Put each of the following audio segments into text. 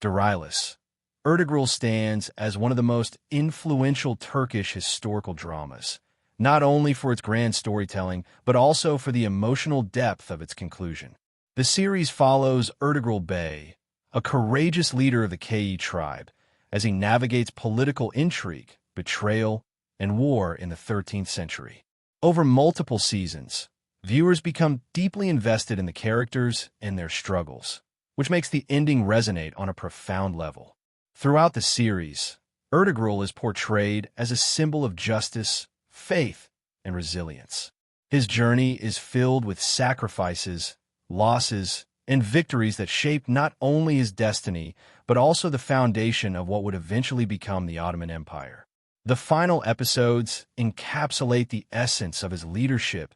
Durrailis. Ertugrul stands as one of the most influential Turkish historical dramas, not only for its grand storytelling, but also for the emotional depth of its conclusion. The series follows Ertugrul Bey, a courageous leader of the Ke tribe, as he navigates political intrigue, betrayal, and war in the 13th century. Over multiple seasons, viewers become deeply invested in the characters and their struggles, which makes the ending resonate on a profound level. Throughout the series, Ertugrul is portrayed as a symbol of justice, faith, and resilience. His journey is filled with sacrifices, losses, and victories that shape not only his destiny, but also the foundation of what would eventually become the Ottoman Empire. The final episodes encapsulate the essence of his leadership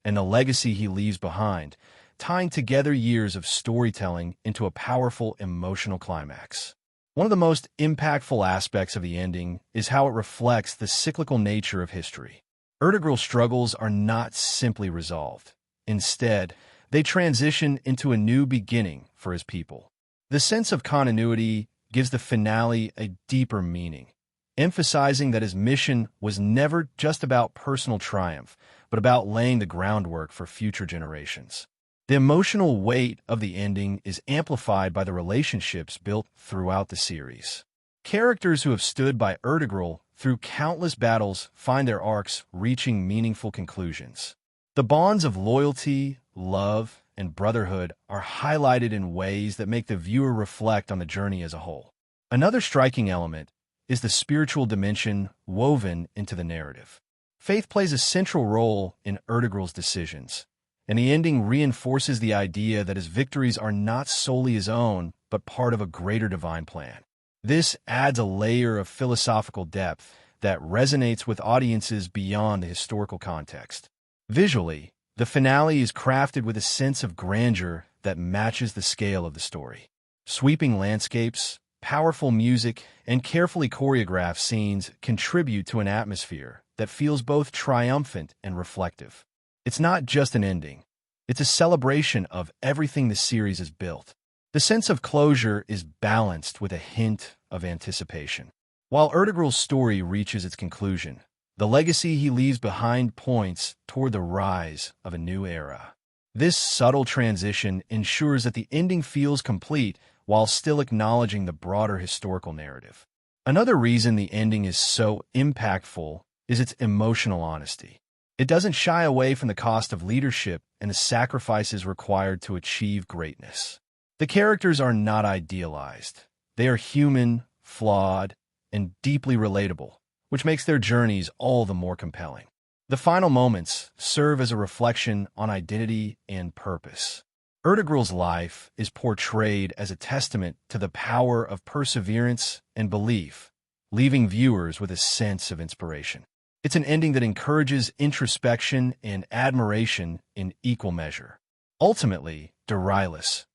and the legacy he leaves behind, tying together years of storytelling into a powerful emotional climax. One of the most impactful aspects of the ending is how it reflects the cyclical nature of history. Ertugrul's struggles are not simply resolved. Instead, they transition into a new beginning for his people. The sense of continuity gives the finale a deeper meaning, emphasizing that his mission was never just about personal triumph, but about laying the groundwork for future generations. The emotional weight of the ending is amplified by the relationships built throughout the series. Characters who have stood by Ertugrul through countless battles find their arcs reaching meaningful conclusions. The bonds of loyalty, love, and brotherhood are highlighted in ways that make the viewer reflect on the journey as a whole. Another striking element is the spiritual dimension woven into the narrative. Faith plays a central role in Ertugrul's decisions, and the ending reinforces the idea that his victories are not solely his own, but part of a greater divine plan. This adds a layer of philosophical depth that resonates with audiences beyond the historical context. Visually, the finale is crafted with a sense of grandeur that matches the scale of the story. Sweeping landscapes, powerful music, and carefully choreographed scenes contribute to an atmosphere that feels both triumphant and reflective. It's not just an ending. It's a celebration of everything the series has built. The sense of closure is balanced with a hint of anticipation. While Ertugrul's story reaches its conclusion, the legacy he leaves behind points toward the rise of a new era. This subtle transition ensures that the ending feels complete while still acknowledging the broader historical narrative. Another reason the ending is so impactful is its emotional honesty. It doesn't shy away from the cost of leadership and the sacrifices required to achieve greatness. The characters are not idealized. They are human, flawed, and deeply relatable, which makes their journeys all the more compelling. The final moments serve as a reflection on identity and purpose. Ertugrul's life is portrayed as a testament to the power of perseverance and belief, leaving viewers with a sense of inspiration. It's an ending that encourages introspection and admiration in equal measure. Ultimately, Durrailis,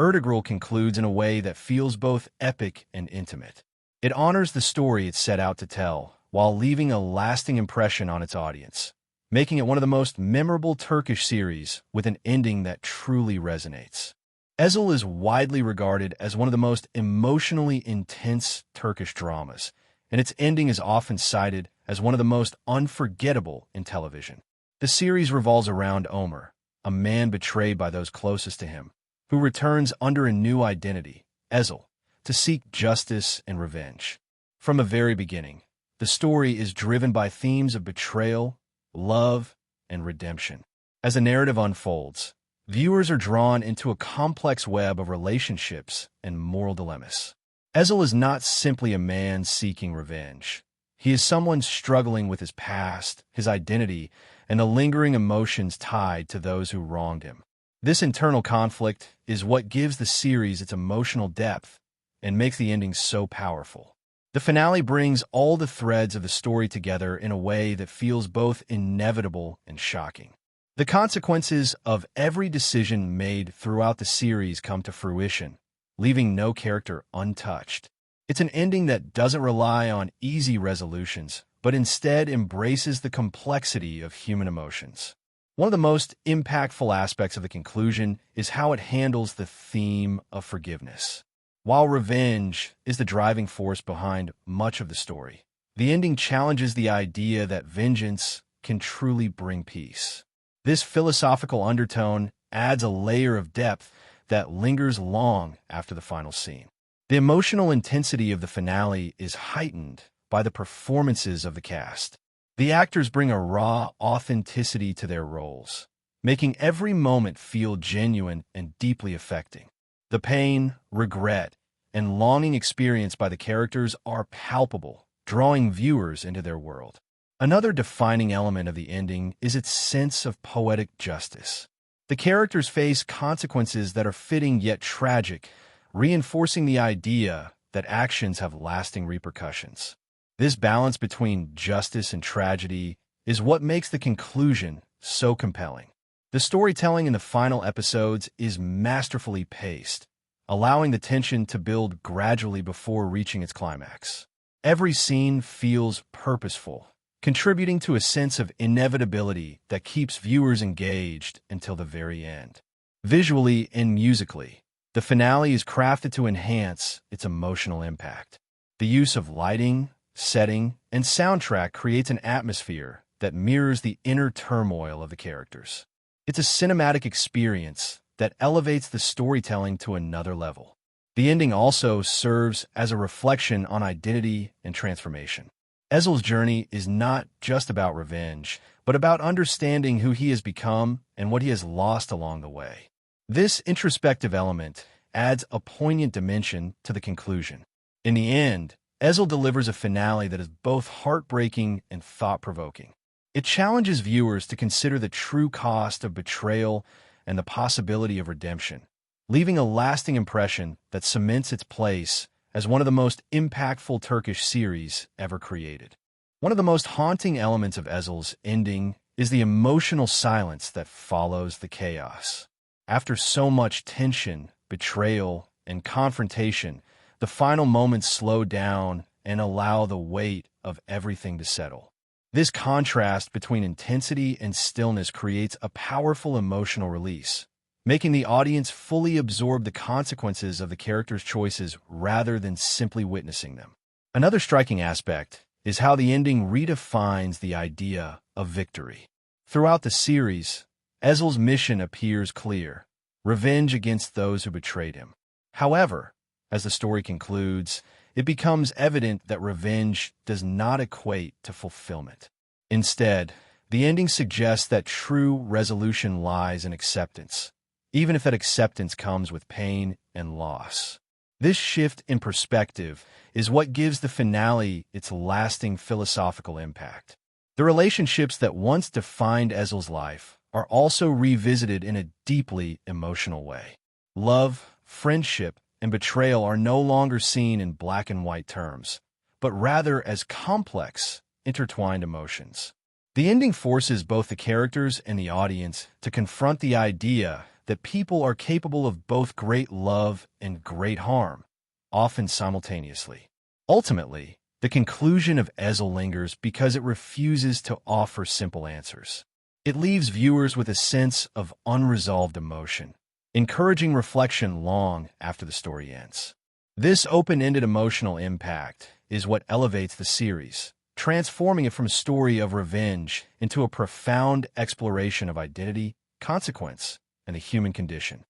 Ertugrul concludes in a way that feels both epic and intimate. It honors the story it set out to tell, while leaving a lasting impression on its audience, making it one of the most memorable Turkish series with an ending that truly resonates. Ezel is widely regarded as one of the most emotionally intense Turkish dramas, and its ending is often cited as one of the most unforgettable in television. The series revolves around Omer, a man betrayed by those closest to him, who returns under a new identity, Ezel, to seek justice and revenge. From the very beginning, the story is driven by themes of betrayal, love, and redemption. As the narrative unfolds, viewers are drawn into a complex web of relationships and moral dilemmas. Ezel is not simply a man seeking revenge. He is someone struggling with his past, his identity, and the lingering emotions tied to those who wronged him. This internal conflict is what gives the series its emotional depth and makes the ending so powerful. The finale brings all the threads of the story together in a way that feels both inevitable and shocking. The consequences of every decision made throughout the series come to fruition, leaving no character untouched. It's an ending that doesn't rely on easy resolutions, but instead embraces the complexity of human emotions. One of the most impactful aspects of the conclusion is how it handles the theme of forgiveness. While revenge is the driving force behind much of the story, the ending challenges the idea that vengeance can truly bring peace. This philosophical undertone adds a layer of depth that lingers long after the final scene. The emotional intensity of the finale is heightened by the performances of the cast. The actors bring a raw authenticity to their roles, making every moment feel genuine and deeply affecting. The pain, regret, and longing experienced by the characters are palpable, drawing viewers into their world. Another defining element of the ending is its sense of poetic justice. The characters face consequences that are fitting yet tragic, reinforcing the idea that actions have lasting repercussions. This balance between justice and tragedy is what makes the conclusion so compelling. The storytelling in the final episodes is masterfully paced, allowing the tension to build gradually before reaching its climax. Every scene feels purposeful, contributing to a sense of inevitability that keeps viewers engaged until the very end. Visually and musically, the finale is crafted to enhance its emotional impact. The use of lighting, setting, and soundtrack creates an atmosphere that mirrors the inner turmoil of the characters. It's a cinematic experience that elevates the storytelling to another level. The ending also serves as a reflection on identity and transformation. Ezel's journey is not just about revenge, but about understanding who he has become and what he has lost along the way. This introspective element adds a poignant dimension to the conclusion. In the end, Ezel delivers a finale that is both heartbreaking and thought-provoking. It challenges viewers to consider the true cost of betrayal and the possibility of redemption, leaving a lasting impression that cements its place as one of the most impactful Turkish series ever created. One of the most haunting elements of Ezel's ending is the emotional silence that follows the chaos. After so much tension, betrayal, and confrontation, the final moments slow down and allow the weight of everything to settle. This contrast between intensity and stillness creates a powerful emotional release, making the audience fully absorb the consequences of the characters' choices rather than simply witnessing them. Another striking aspect is how the ending redefines the idea of victory. Throughout the series, Ezel's mission appears clear: revenge against those who betrayed him. However, as the story concludes, it becomes evident that revenge does not equate to fulfillment. Instead, the ending suggests that true resolution lies in acceptance, even if that acceptance comes with pain and loss. This shift in perspective is what gives the finale its lasting philosophical impact. The relationships that once defined Ezel's life are also revisited in a deeply emotional way. Love, friendship, and betrayal are no longer seen in black and white terms, but rather as complex, intertwined emotions. The ending forces both the characters and the audience to confront the idea that people are capable of both great love and great harm, often simultaneously. Ultimately, the conclusion of Ezel lingers because it refuses to offer simple answers. It leaves viewers with a sense of unresolved emotion, encouraging reflection long after the story ends. This open-ended emotional impact is what elevates the series, transforming it from a story of revenge into a profound exploration of identity, consequence, and the human condition.